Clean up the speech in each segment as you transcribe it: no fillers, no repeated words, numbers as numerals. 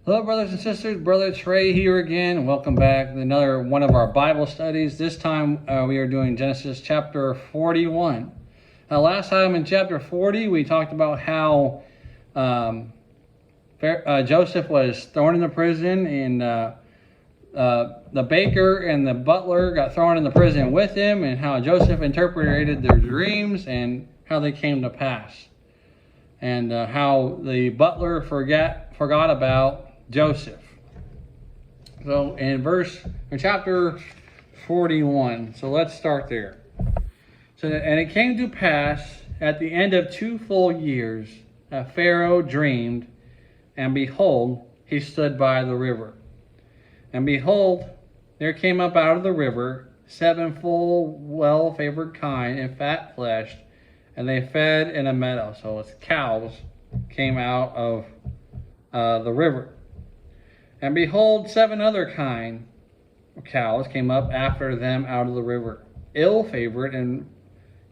Hello, brothers and sisters. Brother Trey here again. Welcome back to another one of our Bible studies. This time we are doing Genesis chapter 41. Last time in chapter 40, we talked about how Joseph was thrown into prison, and the baker and the butler got thrown in the prison with him, and how Joseph interpreted their dreams and how they came to pass, and how the butler forgot about Joseph. So in chapter 41, so let's start there. And it came to pass at the end of 2 full years that Pharaoh dreamed, and behold, he stood by the river. And behold, there came up out of the river 7 full well-favored kine and fat-fleshed, and they fed in a meadow. So it's cows came out of the river. And behold, 7 other kind of cows came up after them out of the river, ill-favored and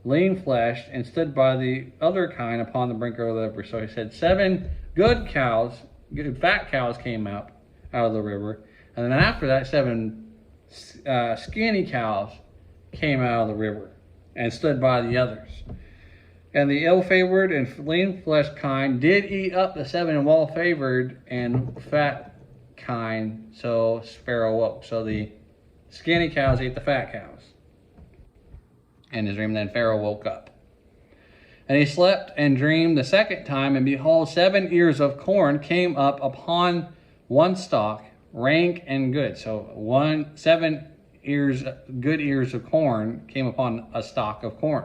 lean-fleshed, and stood by the other kind upon the brink of the river. So he said 7 good fat cows came out of the river. And then after that, 7 skinny cows came out of the river and stood by the others. And the ill-favored and lean-fleshed kind did eat up the 7 well-favored and fat kind, so Pharaoh woke. So the skinny cows ate the fat cows. In his dream, then Pharaoh woke up. And he slept and dreamed the second time, and behold, 7 ears of corn came up upon one stalk, rank and good. So 7 ears, good ears of corn came upon a stalk of corn.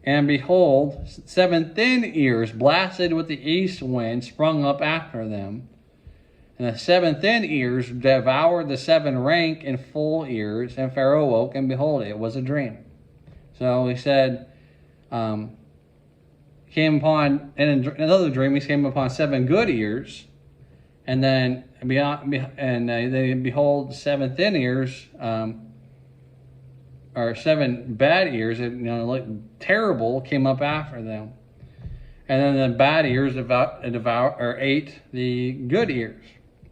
And behold, 7 thin ears, blasted with the east wind, sprung up after them. And the 7 thin ears devoured the 7 rank and full ears. And Pharaoh woke, and behold, it was a dream. So he said, came upon, in another dream, he came upon 7 good ears. And then, behold, 7 thin ears, or 7 bad ears, like terrible, came up after them. And then the bad ears ate the good ears.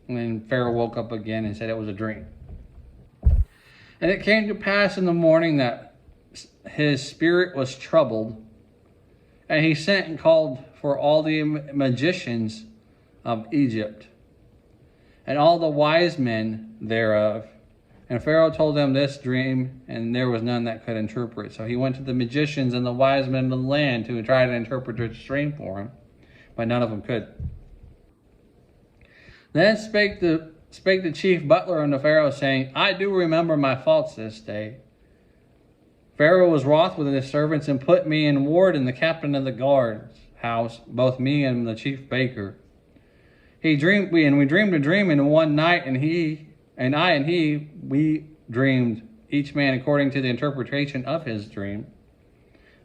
And then Pharaoh woke up again and said it was a dream. And it came to pass in the morning that his spirit was troubled, and he sent and called for all the magicians of Egypt, and all the wise men thereof. And Pharaoh told them this dream, and there was none that could interpret. So he went to the magicians and the wise men of the land to try to interpret the dream for him, but none of them could. Then spake the chief butler unto Pharaoh, saying, I do remember my faults this day. Pharaoh was wroth with his servants, and put me in ward in the captain of the guard's house, both me and the chief baker. We dreamed a dream in one night, and we dreamed, each man according to the interpretation of his dream.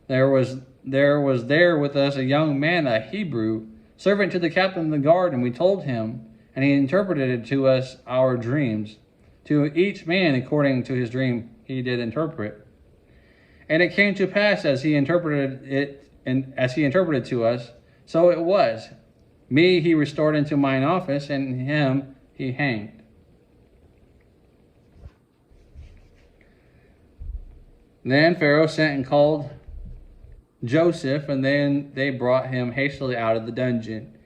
There was there with us a young man, a Hebrew, servant to the captain of the guard, and we told him, and he interpreted to us our dreams. To each man according to his dream he did interpret. And it came to pass as he interpreted it, and as he interpreted to us, so it was. Me he restored into mine office, and him he hanged. Then Pharaoh sent and called Joseph, and then they brought him hastily out of the dungeon.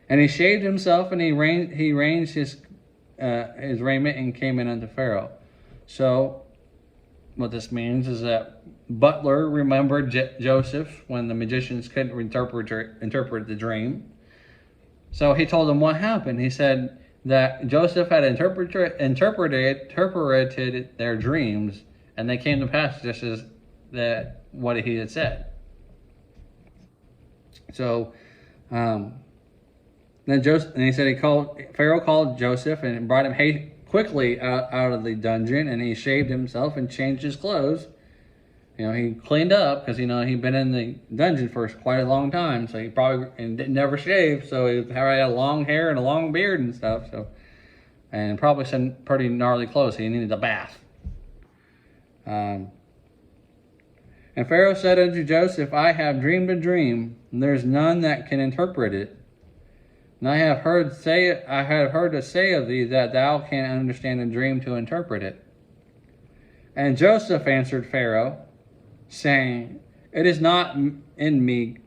And he shaved himself, and he arranged his raiment, and came in unto Pharaoh. So what this means is that butler remembered Joseph when the magicians couldn't interpret the dream. So he told them what happened. He said that Joseph had interpreted their dreams, and they came to pass just as what he had said. So then he said Pharaoh called Joseph and brought him quickly out of the dungeon, and he shaved himself and changed his clothes. He cleaned up because he'd been in the dungeon for quite a long time, so he probably never shaved. So he had long hair and a long beard and stuff. So, and probably some pretty gnarly clothes. So he needed a bath. And Pharaoh said unto Joseph, I have dreamed a dream, and there's none that can interpret it. And I have heard to say of thee that thou canst understand a dream to interpret it. And Joseph answered Pharaoh, saying, It is not in me.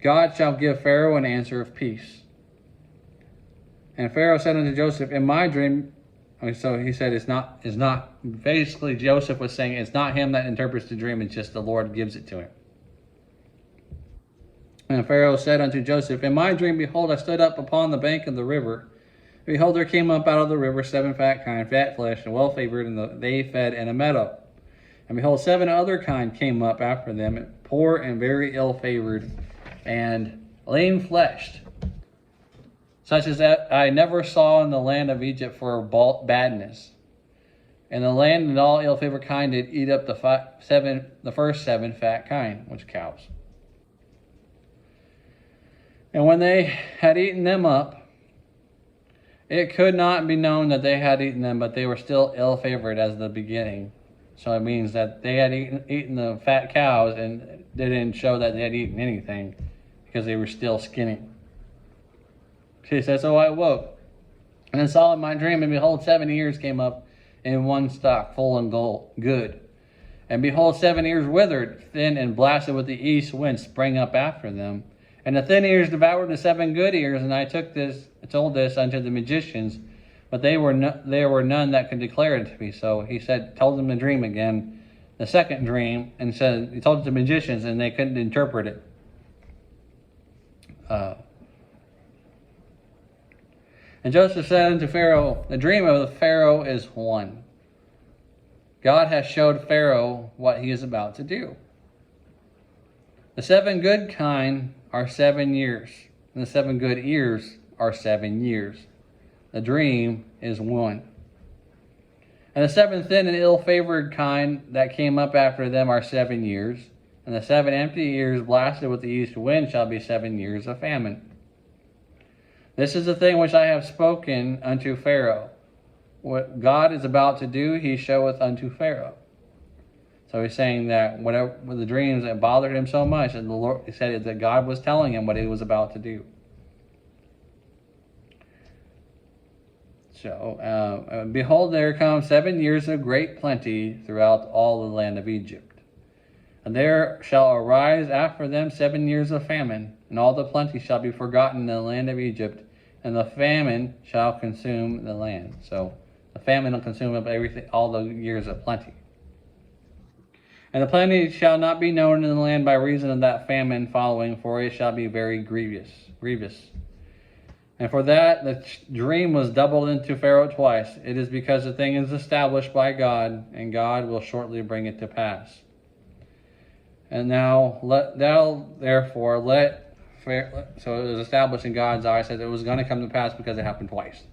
God shall give Pharaoh an answer of peace. And Pharaoh said unto Joseph, In my dream, so he said it's not, basically Joseph was saying it's not him that interprets the dream, it's just the Lord gives it to him. And Pharaoh said unto Joseph, In my dream, behold, I stood up upon the bank of the river. Behold, there came up out of the river 7 fat kine, fat flesh, and well favored, and they fed in a meadow. And behold, 7 other kine came up after them, poor and very ill favored, and lean fleshed, such as that I never saw in the land of Egypt for badness. And the land and all ill favored kine did eat up the first 7 fat kine, which cows. And when they had eaten them up, it could not be known that they had eaten them, but they were still ill favored as the beginning. So it means that they had eaten the fat cows, and they didn't show that they had eaten anything because they were still skinny. She says, So I awoke, and then saw in my dream, and behold, 7 ears came up in one stalk, full and good. And behold, 7 ears withered, thin and blasted with the east wind, sprang up after them. And the thin ears devoured the 7 good ears, and I told this unto the magicians, but there were none that could declare it to me. So he told them the dream again, the second dream, and he told it to the magicians, and they couldn't interpret it. And Joseph said unto Pharaoh, The dream of the Pharaoh is one. God has showed Pharaoh what he is about to do. The 7 good kine are 7 years, and the 7 good ears are 7 years. The dream is one. And the 7 thin and ill-favored kine that came up after them are 7 years, and the 7 empty ears blasted with the east wind shall be 7 years of famine. This is the thing which I have spoken unto Pharaoh. What God is about to do, he showeth unto Pharaoh. So he's saying that whatever the dreams that bothered him so much, and the Lord, he said that God was telling him what he was about to do. So, behold, there come 7 years of great plenty throughout all the land of Egypt. And there shall arise after them 7 years of famine, and all the plenty shall be forgotten in the land of Egypt, and the famine shall consume the land. So the famine will consume up everything, all the years of plenty. And the plenty shall not be known in the land by reason of that famine following, for it shall be very grievous. And for that the dream was doubled into Pharaoh twice. It is because the thing is established by God, and God will shortly bring it to pass. And now so it was established in God's eyes that it was going to come to pass because it happened twice.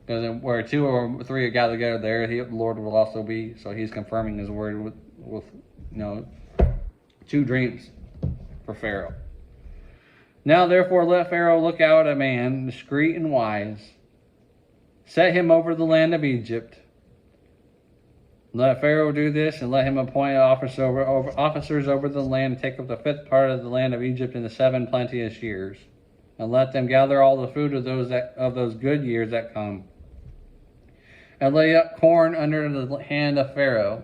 Because where 2 or 3 are gathered together, there the Lord will also be. So he's confirming his word with 2 dreams for Pharaoh. Now therefore let Pharaoh look out a man, discreet and wise, set him over the land of Egypt. Let Pharaoh do this, and let him appoint officers over the land, and take up the 5th part of the land of Egypt in the 7 plenteous years, and let them gather all the food of those good years that come, and lay up corn under the hand of Pharaoh,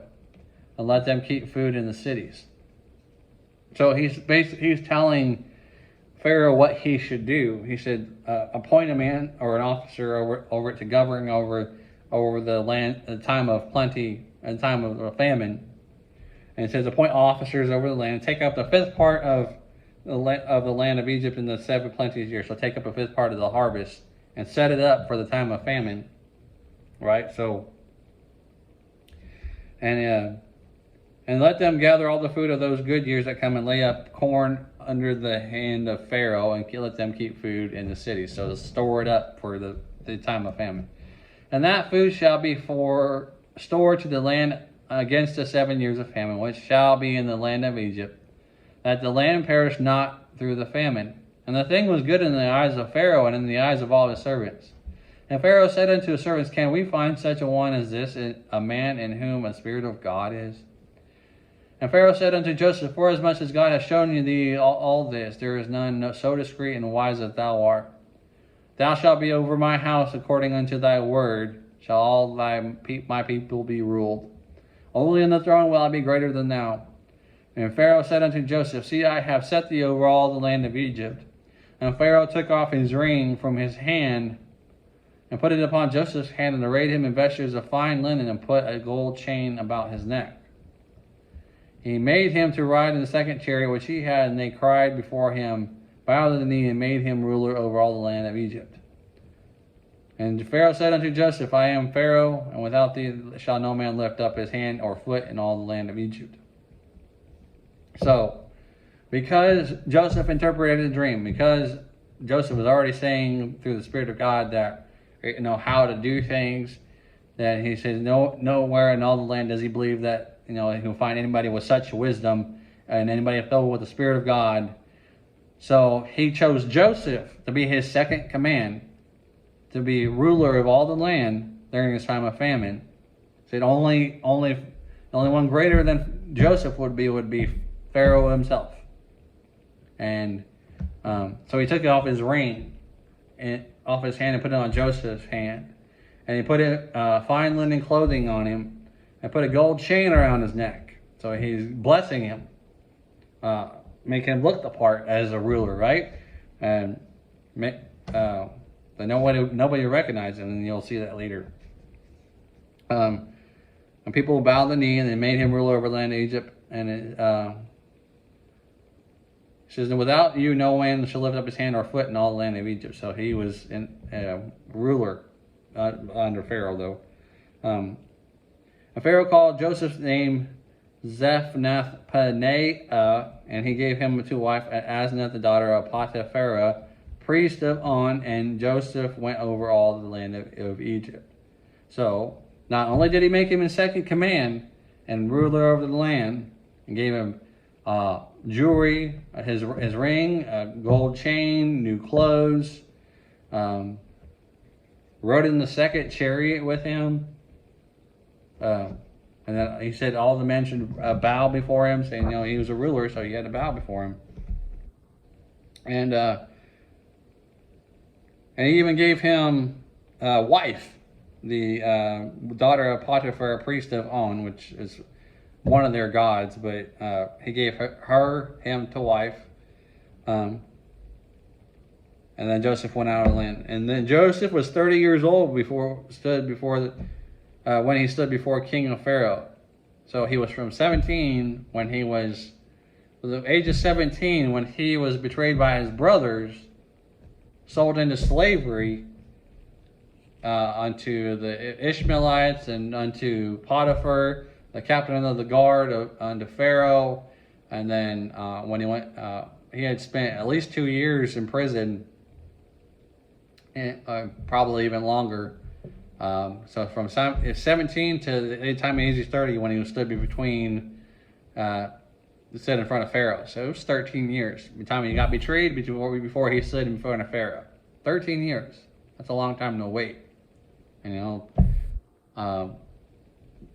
and let them keep food in the cities. So he's telling Pharaoh what he should do. He said, appoint a man or an officer over it to govern over the land at the time of plenty and time of famine. And it says, appoint officers over the land, take up the 5th part of the land of Egypt in the 7 plenteous years. So take up a 5th part of the harvest and set it up for the time of famine. Right? So, and let them gather all the food of those good years that come, and lay up corn under the hand of Pharaoh, and let them keep food in the city. So to store it up for the time of famine. And that food shall be stored to the land against the 7 years of famine, which shall be in the land of Egypt, that the land perish not through the famine. And the thing was good in the eyes of Pharaoh, and in the eyes of all his servants. And Pharaoh said unto his servants, Can we find such a one as this, a man in whom a spirit of God is? And Pharaoh said unto Joseph, Forasmuch as God hath shown thee all this, there is none so discreet and wise as thou art. Thou shalt be over my house according unto thy word, shall all my people be ruled. Only in the throne will I be greater than thou. And Pharaoh said unto Joseph, See, I have set thee over all the land of Egypt. And Pharaoh took off his ring from his hand, and put it upon Joseph's hand, and arrayed him in vestures of fine linen, and put a gold chain about his neck. He made him to ride in the second chariot which he had, and they cried before him, bowed to the knee, and made him ruler over all the land of Egypt. And Pharaoh said unto Joseph, I am Pharaoh, and without thee shall no man lift up his hand or foot in all the land of Egypt. So, because Joseph interpreted the dream, because Joseph was already saying through the Spirit of God that, how to do things, that he says nowhere in all the land does he believe that, he can find anybody with such wisdom and anybody filled with the Spirit of God. So he chose Joseph to be his second command, to be ruler of all the land during this time of famine. Said only one greater than Joseph would be Pharaoh himself. And so he took it off his ring, and off his hand, and put it on Joseph's hand. And he put fine linen clothing on him, and put a gold chain around his neck. So he's blessing him, making him look the part as a ruler, right? And but nobody recognized him, and you'll see that later. And people bowed the knee, and they made him ruler over the land of Egypt. And it says, without you, no man shall lift up his hand or foot in all the land of Egypt. So he was ruler under Pharaoh, though. And Pharaoh called Joseph's name Zephnath-Paneah, and he gave him to wife Asenath, the daughter of Potiphar, priest of On, and Joseph went over all the land of Egypt. So, not only did he make him in second command and ruler over the land, and gave him jewelry, his ring, a gold chain, new clothes, rode in the second chariot with him, and then he said all the men should bow before him, saying, he was a ruler, so you had to bow before him. And he even gave him a wife, the daughter of Potiphar, priest of On, which is one of their gods, but he gave him to wife. And then Joseph went out of the land. And then Joseph was 30 years old when he stood before King of Pharaoh. So he was from 17 when he was the age of 17 when he was betrayed by his brothers, sold into slavery unto the Ishmaelites and unto Potiphar, the captain of the guard, unto Pharaoh. And then when he went, he had spent at least 2 years in prison, and probably even longer. So from 17 to the time he was 30, when he stood between, stood in front of Pharaoh. So it was 13 years. By the time he got betrayed, before he stood in front of Pharaoh. 13 years. That's a long time to wait.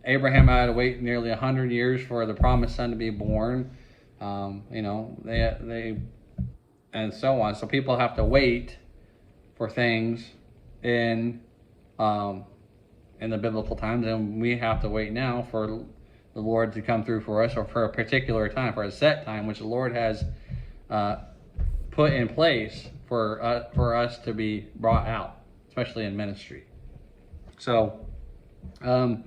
Abraham had to wait nearly 100 years for the promised son to be born. They and so on. So people have to wait for things in the biblical times, and we have to wait now for the Lord to come through for us, or for a particular time, for a set time, which the Lord has put in place for us to be brought out, especially in ministry. So, and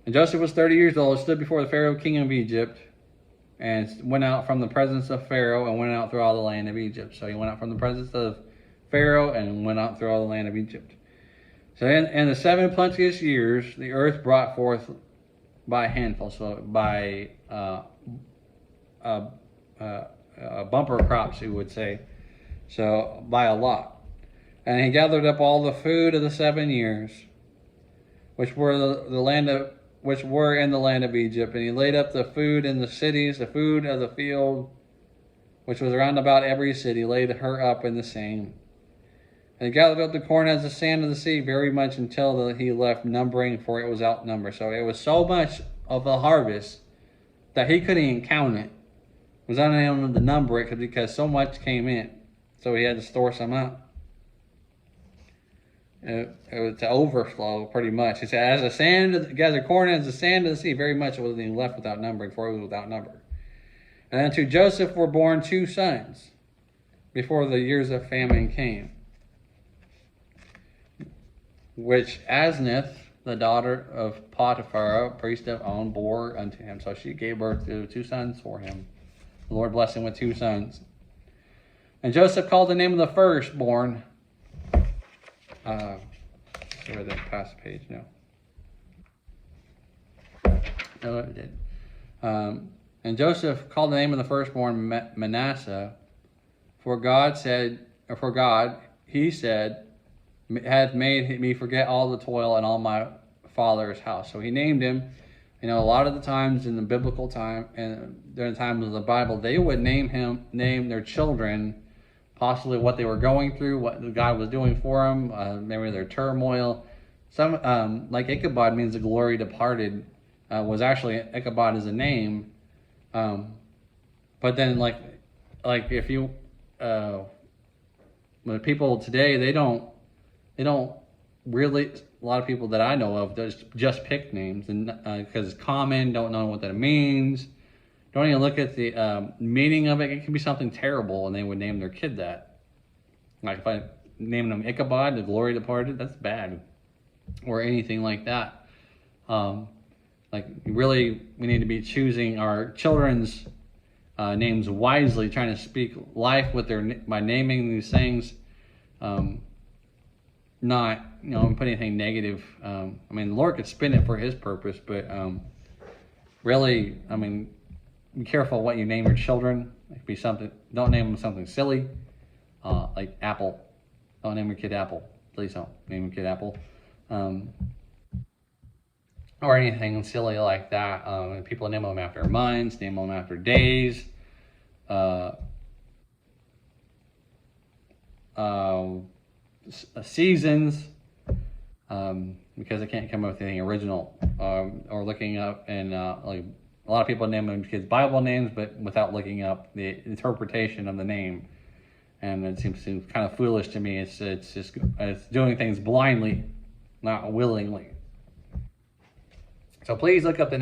Joseph was 30 years old, stood before the Pharaoh, king of Egypt, and went out from the presence of Pharaoh and went out through all the land of Egypt. So he went out from the presence of Pharaoh and went out through all the land of Egypt. So in the 7 plenteous years, the earth brought forth by handfuls, so by bumper crops, you would say, so by a lot. And he gathered up all the food of the 7 years, which were which were in the land of Egypt, and he laid up the food in the cities, the food of the field, which was round about every city, laid her up in the same. And he gathered up the corn as the sand of the sea, very much until he left numbering, for it was outnumbered. So it was so much of the harvest that he couldn't even count it. Was unable to number it because so much came in. So he had to store some up. It was to overflow pretty much. He said, as the corn as the sand of the sea, very much was being left without number, for it was without number. And then to Joseph were born 2 sons before the years of famine came, which Asnath, the daughter of Potiphar, priest of On, bore unto him. So she gave birth to 2 sons for him. The Lord blessed him with 2 sons. And Joseph called the name of the firstborn. Sorry, that past page. No, it did. And Joseph called the name of the firstborn Manasseh, for God, he said, had made me forget all the toil in all my father's house. So he named him. A lot of the times in the biblical time and during the times of the Bible, they would name their children, possibly what they were going through, what God was doing for them, maybe their turmoil. Some like Ichabod means the glory departed. Was actually Ichabod is a name, but then like if you when people today they don't really, a lot of people that I know of just pick names and because it's common, don't know what that means, don't even look at the meaning of it. It can be something terrible, and they would name their kid that. Like if I named them Ichabod, the glory departed, that's bad, or anything like that. Like really, we need to be choosing our children's names wisely, trying to speak life with by naming these things. Not put anything negative. The Lord could spin it for His purpose, but really, be careful what you name your children. It could be something. Don't name them something silly, like Apple. Don't name your kid Apple. Please don't name your kid Apple, or anything silly like that. People name them after months, name them after days. Seasons, because I can't come up with anything original, or looking up, and like a lot of people name their kids Bible names, but without looking up the interpretation of the name, and it seems kind of foolish to me. It's doing things blindly, not willingly. So please look up the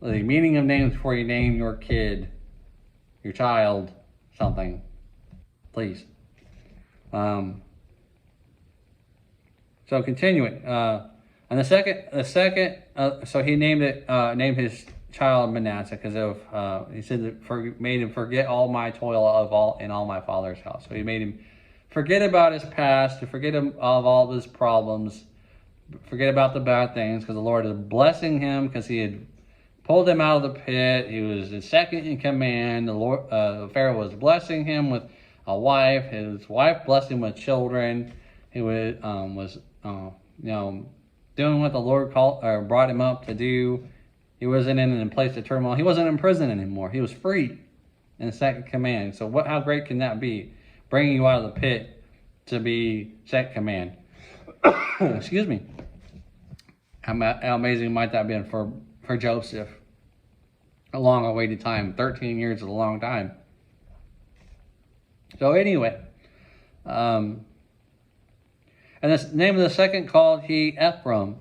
meaning of names before you name your kid, your child, something. Please. So continuing, and the second, so he named his child Manasseh because of he said that made him forget all my toil in all my father's house. So he made him forget about his past, to forget of all his problems, forget about the bad things, because the Lord is blessing him because he had pulled him out of the pit. He was the second in command. The Lord, Pharaoh was blessing him with a wife. His wife blessed him with children. He was doing what the Lord brought him up to do. He wasn't in a place of turmoil. He wasn't in prison anymore. He was free in second command. So how great can that be? Bringing you out of the pit to be second command. Excuse me. How amazing might that have been for Joseph? A long awaited time. 13 years is a long time. So anyway, and the name of the second called he Ephraim,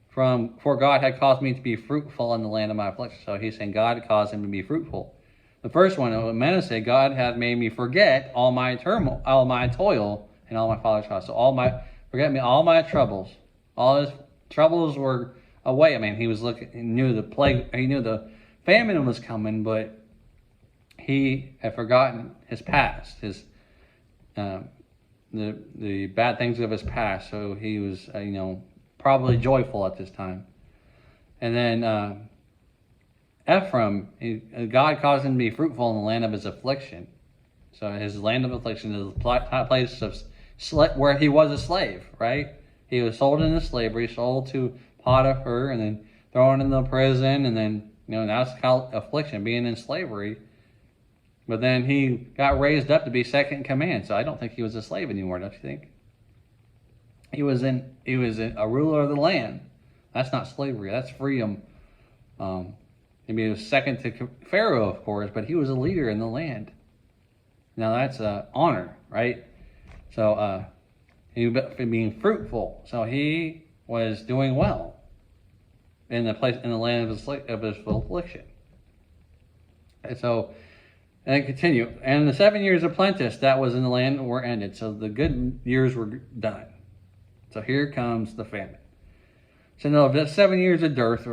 for God had caused me to be fruitful in the land of my affliction. So he's saying God had caused him to be fruitful. The first one, Manasseh, God had made me forget all my turmoil, all my toil, and all my father's house. So all my troubles. All his troubles were away. He was he knew the plague, he knew the famine was coming, but he had forgotten his past, his the bad things of his past. So he was, probably joyful at this time. And then Ephraim, God caused him to be fruitful in the land of his affliction. So his land of affliction is a place of where he was a slave, right? He was sold into slavery, sold to Potiphar, and then thrown into prison, and then that's called affliction, being in slavery. But then he got raised up to be second in command. So I don't think he was a slave anymore, don't you think? He was a ruler of the land. That's not slavery. That's freedom. He was second to Pharaoh, of course, but he was a leader in the land. Now that's honor, right? So he being fruitful. So he was doing well in the land of his affliction. And so, and I continue. And the 7 years of plenty that was in the land were ended. So the good years were done. So here comes the famine. So now the 7 years of dearth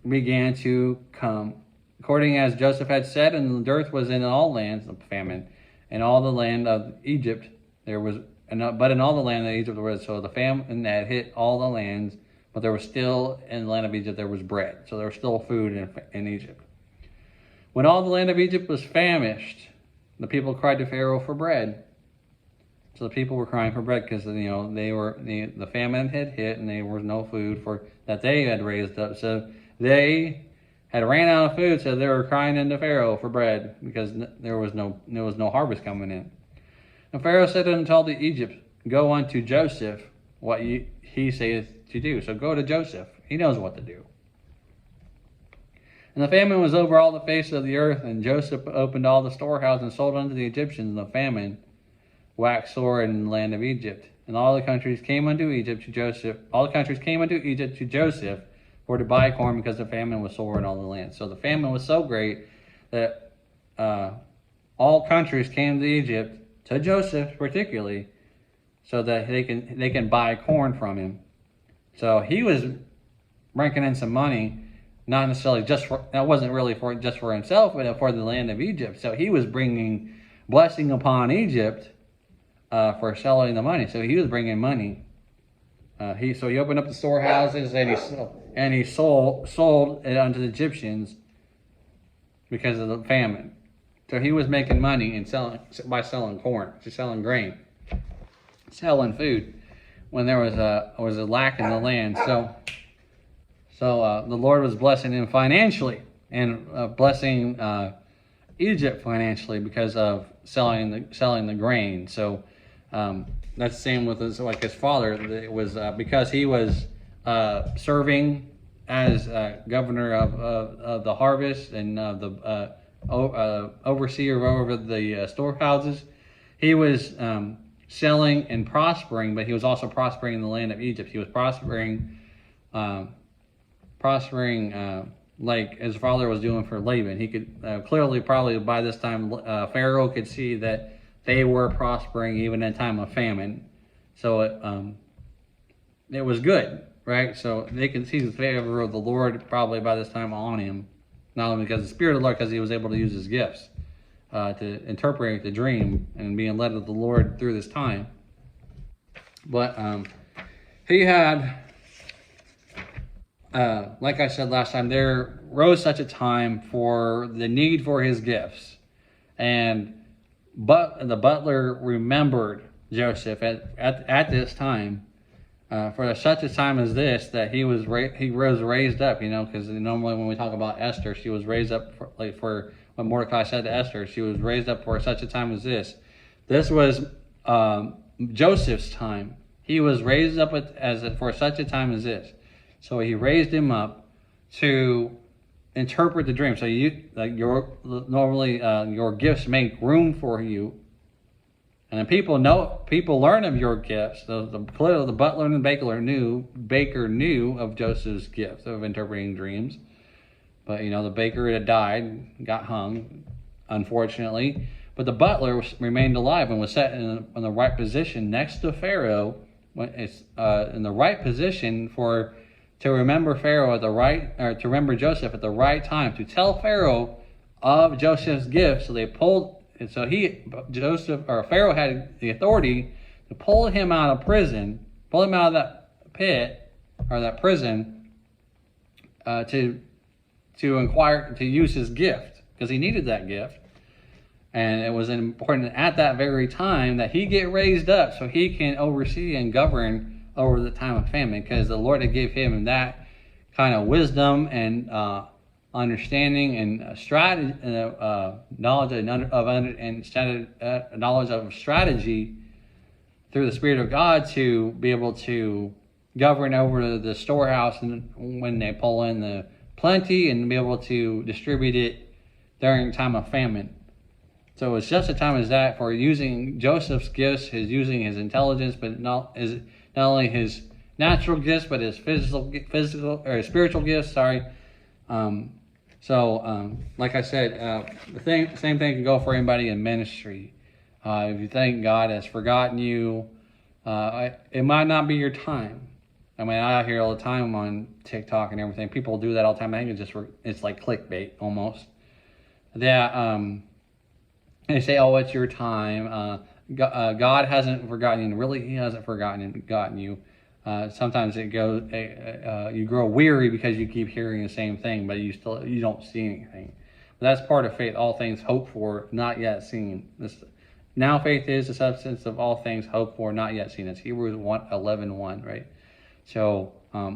began to come, according as Joseph had said, and the dearth was in all lands of famine, and all the land of Egypt there was, but in all the land of Egypt there was. So the famine that hit all the lands, but there was still in the land of Egypt there was bread. So there was still food in Egypt. When all the land of Egypt was famished, the people cried to Pharaoh for bread. So the people were crying for bread because the famine had hit and there was no food for that they had raised up. So they had ran out of food, so they were crying unto Pharaoh for bread because there was no harvest coming in. And Pharaoh said unto all the Egypt, go unto Joseph what he saith to do. So go to Joseph. He knows what to do. And the famine was over all the face of the earth, and Joseph opened all the storehouses and sold unto the Egyptians, and the famine waxed sore in the land of Egypt. And all the countries came unto Egypt to Joseph. All the countries came unto Egypt to Joseph for to buy corn, because the famine was sore in all the land. So the famine was so great that all countries came to Egypt, to Joseph particularly, so that they can buy corn from him. So he was ranking in some money, not necessarily that wasn't really just for himself, but for the land of Egypt. So he was bringing blessing upon Egypt for selling the money. So he was bringing money. He opened up the storehouses and he sold it unto the Egyptians because of the famine. So he was making money by selling corn, selling grain, selling food when there was a lack in the land. So the Lord was blessing him financially and blessing Egypt financially because of selling the grain. So that's the same with his father. It was because he was serving as governor of the harvest and the overseer over the storehouses. He was selling and prospering, but he was also prospering in the land of Egypt. He was prospering like his father was doing for Laban. He could clearly, probably by this time, Pharaoh could see that they were prospering even in time of famine. So it was good, right? So they can see the favor of the Lord probably by this time on him, not only because of the Spirit of the Lord, because he was able to use his gifts to interpret the dream and being led of the Lord through this time. But he had, like I said last time, there rose such a time for the need for his gifts. But the butler remembered Joseph at this time, for such a time as this, that he was raised up, because normally when we talk about Esther, she was raised up for what Mordecai said to Esther. She was raised up for such a time as this. This was Joseph's time. He was raised up for such a time as this. So he raised him up to interpret the dream. So your gifts make room for you, and then people learn of your gifts. The butler and the baker knew of Joseph's gift of interpreting dreams, but the baker had died, got hung, unfortunately. But the butler remained alive and was set in the right position next to Pharaoh. When it's in the right position to remember Pharaoh to remember Joseph at the right time, to tell Pharaoh of Joseph's gift. So Pharaoh had the authority to pull him out of prison, pull him out of that pit or that prison, to inquire, to use his gift, because he needed that gift. And it was important at that very time that he get raised up so he can oversee and govern over the time of famine, because the Lord had gave him that kind of wisdom and understanding and strategy, knowledge of strategy through the Spirit of God to be able to govern over the storehouse, and when they pull in the plenty and be able to distribute it during a time of famine. So it's just a time as that for using Joseph's gifts, using his intelligence, but not only his natural gifts, but his physical or spiritual gifts. Sorry. Like I said, same thing can go for anybody in ministry. If you think God has forgotten you, it might not be your time. I mean, I hear all the time on TikTok and everything. People do that all the time. I think it's like clickbait almost. They say, "Oh, it's your time." God hasn't forgotten you. Really, He hasn't forgotten you. Sometimes it goes. You grow weary because you keep hearing the same thing, but you don't see anything. But that's part of faith. All things hoped for, not yet seen. Now faith is the substance of all things hoped for, not yet seen. It's Hebrews 11:1, right? So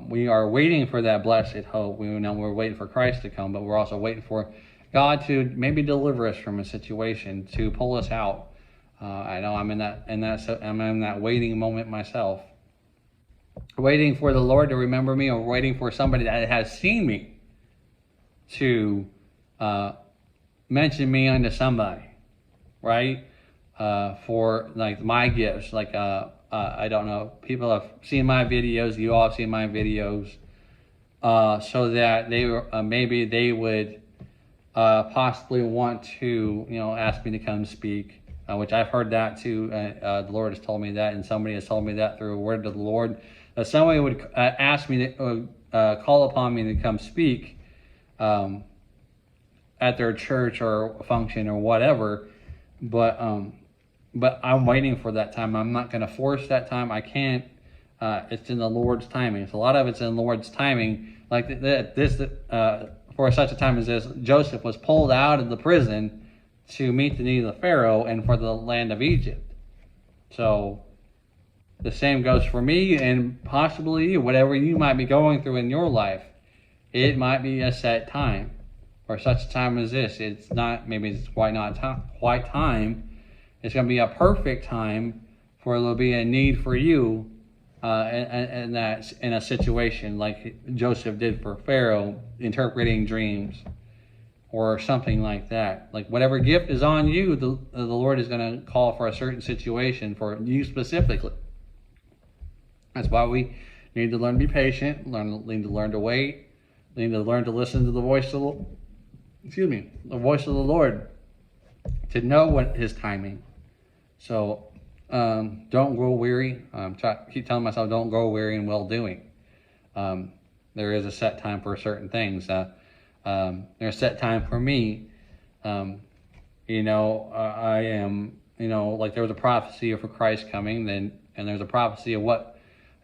we are waiting for that blessed hope. We know we're waiting for Christ to come, but we're also waiting for God to maybe deliver us from a situation, to pull us out. I know I'm in that waiting moment myself. Waiting for the Lord to remember me, or waiting for somebody that has seen me to mention me unto somebody, right? For like my gifts, like I don't know, people have seen my videos, you all have seen my videos, so that maybe they would possibly want to, ask me to come speak, which I've heard that too. The Lord has told me that, and somebody has told me that through a word of the Lord. Somebody would ask me to call upon me to come speak at their church or function or whatever, but I'm waiting for that time. I'm not going to force that time. I can't. It's in the Lord's timing. So a lot of it's in the Lord's timing. Like for such a time as this, Joseph was pulled out of the prison to meet the need of the Pharaoh and for the land of Egypt. So the same goes for me, and possibly you. Whatever you might be going through in your life, it might be a set time for such a time as this. It's not, maybe it's quite time. It's going to be a perfect time for there'll be a need for you in a situation like Joseph did for Pharaoh, interpreting dreams or something like that. Like whatever gift is on you, the Lord is going to call for a certain situation for you specifically. That's why we need to learn to be patient, need to learn to wait, need to learn to listen to the voice of the voice of the Lord, to know what His timing. So don't grow weary. Keep telling myself, don't grow weary in well doing. There is a set time for certain things. There's a set time for me. I am, like there was a prophecy for Christ coming, and there's a prophecy of what,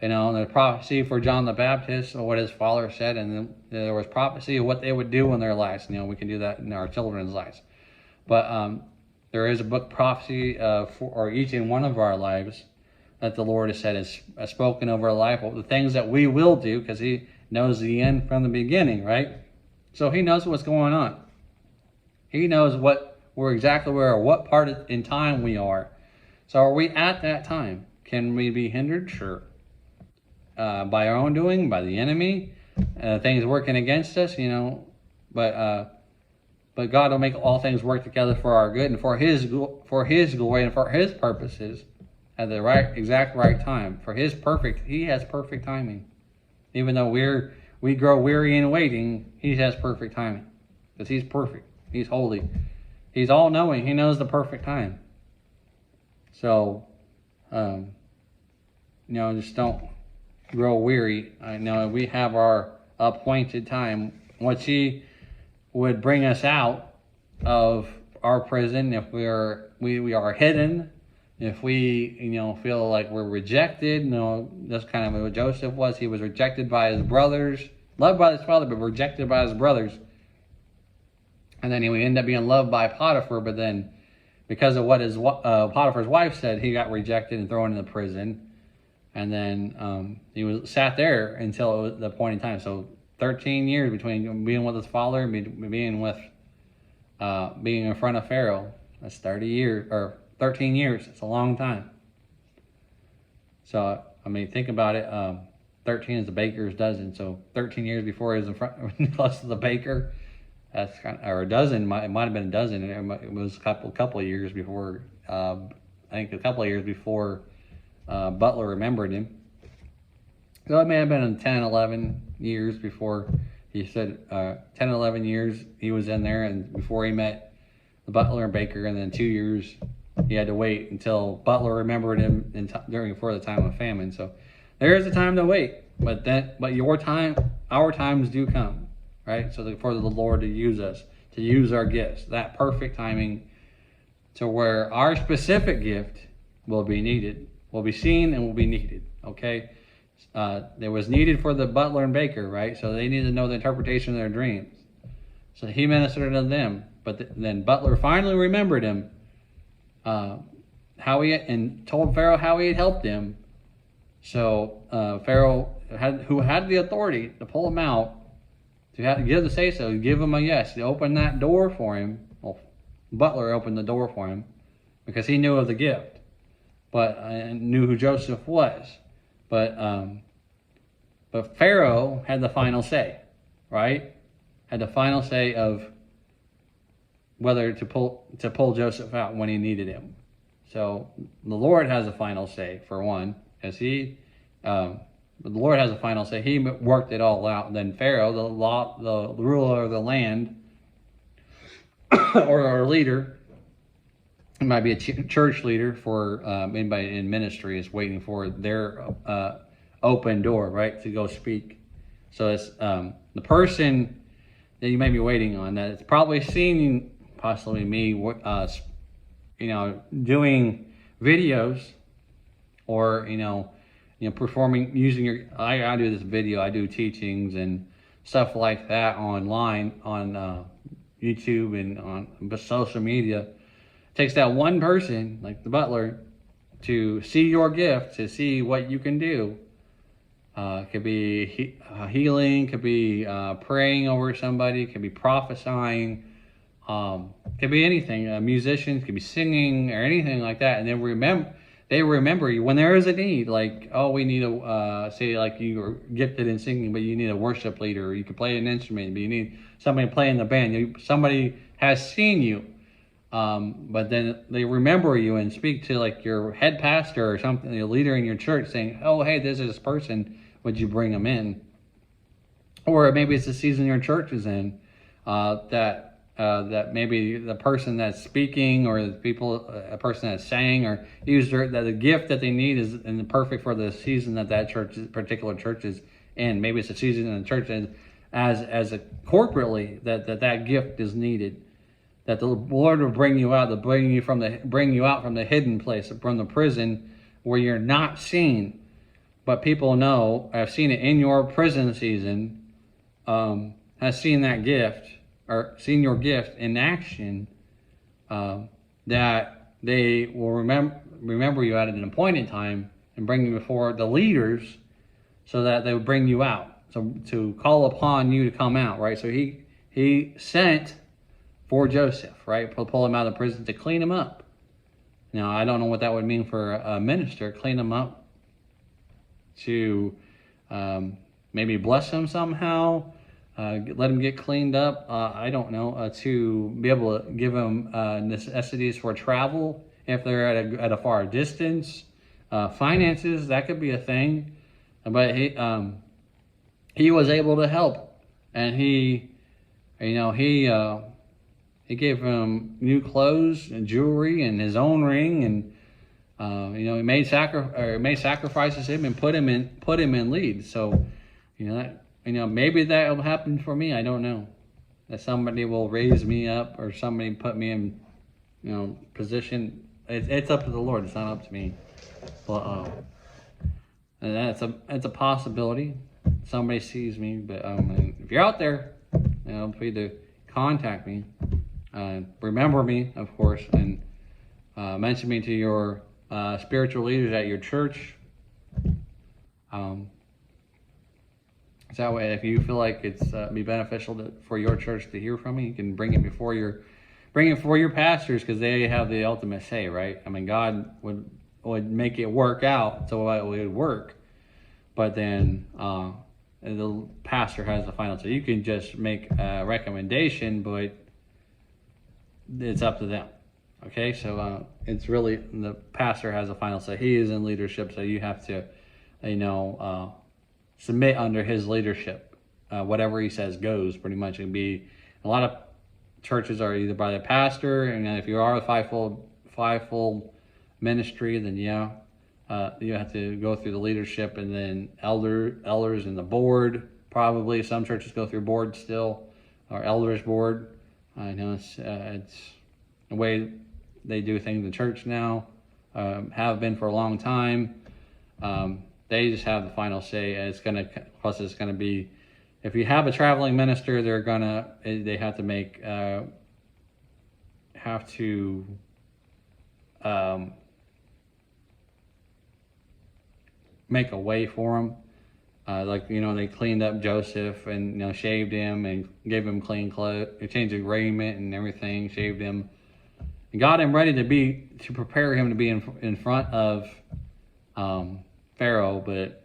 there's a prophecy for John the Baptist, or what his father said, and then there was prophecy of what they would do in their lives. We can do that in our children's lives. But there is a book prophecy for each and one of our lives that the Lord has said has spoken over our life, the things that we will do, because He knows the end from the beginning, right? So He knows what's going on. He knows what part in time we are. So are we at that time? Can we be hindered? Sure. By our own doing, by the enemy, things working against us, but God will make all things work together for our good and for His glory and for His purposes at the exact right time. He has perfect timing. Even though we grow weary in waiting, He has perfect timing, because He's perfect. He's holy. He's all knowing. He knows the perfect time. So, just don't grow weary. I know we have our appointed time. Once He would bring us out of our prison, if we are hidden, if we feel like we're rejected, that's kind of what Joseph was. He was rejected by his brothers, loved by his father, but rejected by his brothers. And then he would end up being loved by Potiphar, but then because of what his Potiphar's wife said, he got rejected and thrown into prison. And then he sat there until it was the appointed time. So 13 years between being with his father and being in front of Pharaoh. That's 30 years, or 13 years. It's a long time. So, think about it. 13 is the baker's dozen. So 13 years before he was in front, close to the baker. That's kind of, or a dozen. It might have been a dozen. It was a couple of years before. I think a couple of years before Butler remembered him. So it may have been in 10, 11 years before he said 10, 11 years he was in there, and before he met the Butler and Baker, and then 2 years he had to wait until Butler remembered him for the time of famine. So there is a time to wait, but our times do come, right? So for the Lord to use us, to use our gifts, that perfect timing, to where our specific gift will be needed, will be seen, and will be needed. Okay. It was needed for the Butler and Baker, right? So they needed to know the interpretation of their dreams. So he ministered to them, but then Butler finally remembered him, and told Pharaoh how he had helped him. So Pharaoh, who had the authority to pull him out, to give the say so, give him a yes, to open that door for him. Well, Butler opened the door for him because he knew of the gift, but knew who Joseph was. But Pharaoh had the final say, right? Had the final say of whether to pull Joseph out when he needed him. So the Lord has a final say, for one, as the Lord has a final say. He worked it all out. And then Pharaoh, the ruler of the land, or our leader, it might be a church leader for anybody in ministry is waiting for their open door, right, to go speak. So it's the person that you may be waiting on that it's probably seen, possibly me, doing videos, or performing, using your. I do this video. I do teachings and stuff like that online on YouTube and on social media. It takes that one person, like the Butler, to see your gift, to see what you can do. It could be healing, could be praying over somebody, could be prophesying, could be anything. Musicians could be singing or anything like that, and then they remember you when there is a need. Like, oh, we need say like you are gifted in singing, but you need a worship leader. Or you can play an instrument, but you need somebody to play in the band. Somebody has seen you. But then they remember you and speak to like your head pastor or something, your leader in your church, saying, oh, hey, this is this person, would you bring them in? Or maybe it's the season your church is in, that maybe the person that's speaking, or a person that's saying, or that the gift that they need is perfect for the season that particular church is in. Maybe it's a season in the church as a corporately that gift is needed. That the Lord will bring you out, bring you out from the hidden place, from the prison where you're not seen, but people know. I've seen it in your prison season. Has seen that gift, or seen your gift in action. That they will remember you at an appointed time and bring you before the leaders, so that they would bring you out. So to call upon you to come out, right? So he sent for Joseph, right? Pull him out of prison to clean him up. Now, I don't know what that would mean for a minister, clean him up, to maybe bless him somehow, let him get cleaned up. I don't know, to be able to give him necessities for travel if they're at a far distance. Finances, that could be a thing. But he was able to help, and he gave him new clothes and jewelry and his own ring, and he made sacrifices him and put him in lead. So maybe that will happen for me. I don't know, that somebody will raise me up, or somebody put me in position. It's up to the Lord. It's not up to me. But and it's a possibility. Somebody sees me, but if you're out there, please to contact me. Remember me, of course, and mention me to your spiritual leaders at your church. That way, if you feel like it's be beneficial for your church to hear from me, you can bring it before your pastors, because they have the ultimate say, right? I mean, God would make it work out so it would work. but then the pastor has the final say. You can just make a recommendation, but it's up to them. Okay, so it's really the pastor has a final say. He is in leadership, so you have to, submit under his leadership. Whatever he says goes. Pretty much, it'd be a lot of churches are either by the pastor, and if you are a fivefold ministry, then you have to go through the leadership, and then elders and the board. Probably some churches go through board still, or elders board. I know it's the way they do things in the church now, have been for a long time. They just have the final say. And it's gonna be, if you have a traveling minister, they have to make a way for him. They cleaned up Joseph and shaved him and gave him clean clothes. They changed his raiment and everything, shaved him, and got him ready to prepare him to be in front of Pharaoh. But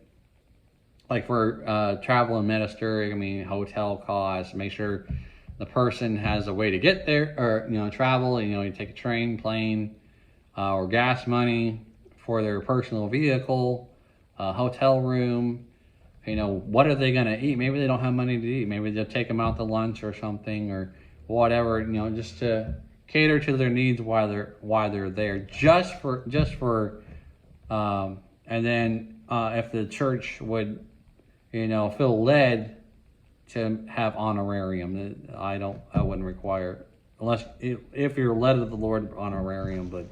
like for traveling minister, hotel costs, make sure the person has a way to get there, or travel. You take a train, plane, or gas money for their personal vehicle, hotel room. What are they going to eat? Maybe they don't have money to eat. Maybe they'll take them out to lunch or something, or whatever, just to cater to their needs while they're there, just for and then if the church would feel led to have honorarium, I wouldn't require, unless if you're led of the Lord, honorarium, but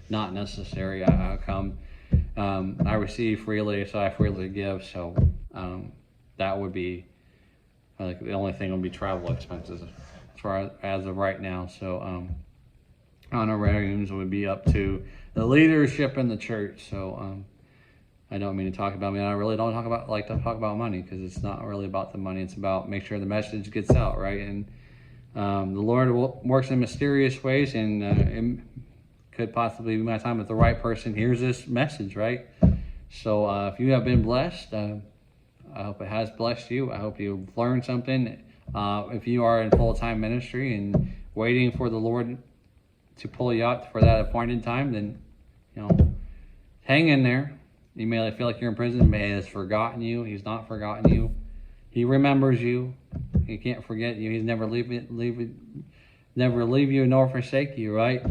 not necessary. I come, I receive freely, so I freely give. So that would be, I think the only thing would be travel expenses as far as of right now. So honorariums would be up to the leadership in the church. So I don't mean to talk about me. I really don't like to talk about money, because it's not really about the money. It's about make sure the message gets out, right? And the Lord works in mysterious ways, and it could possibly be my time if the right person hears this message, right? So if you have been blessed, I hope it has blessed you. I hope you've learned something. If you are in full-time ministry and waiting for the Lord to pull you out for that appointed time, then hang in there. You may feel like you're in prison, but He has forgotten you. He's not forgotten you. He remembers you. He can't forget you. He's never leave you nor forsake you, right?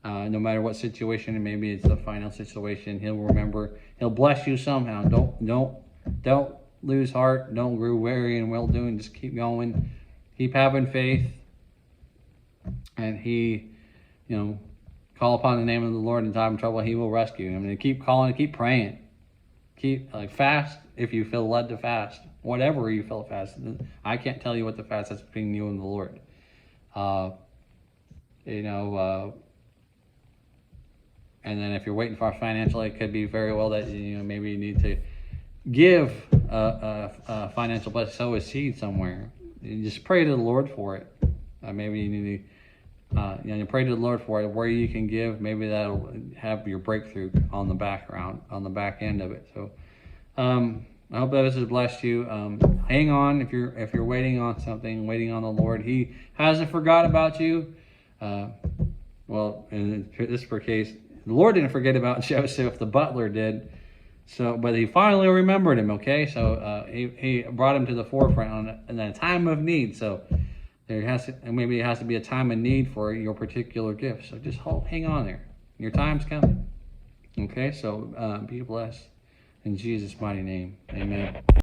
No matter what situation, maybe it's a final situation, He'll remember. He'll bless you somehow. Don't lose heart. Don't grow weary in well doing. Just keep going. Keep having faith. And He, call upon the name of the Lord in time of trouble. He will rescue you. Keep calling. Keep praying. Keep fast if you feel led to fast. Whatever you feel fast. I can't tell you what the fast is between you and the Lord. And then if you're waiting for financial, it could be very well that maybe you need to give a financial blessing, sow a seed somewhere. You just pray to the Lord for it. Maybe you need to pray to the Lord for it, where you can give. Maybe that'll have your breakthrough on the back end of it. So I hope that this has blessed you. Hang on if you're waiting on something, waiting on the Lord. He hasn't forgot about you. Well, in this case, the Lord didn't forget about Joseph. The butler did. So, but He finally remembered him. Okay, so he brought him to the forefront in a time of need. So maybe it has to be a time of need for your particular gift. So just hang on there. Your time's coming. Okay, so be blessed in Jesus' mighty name. Amen.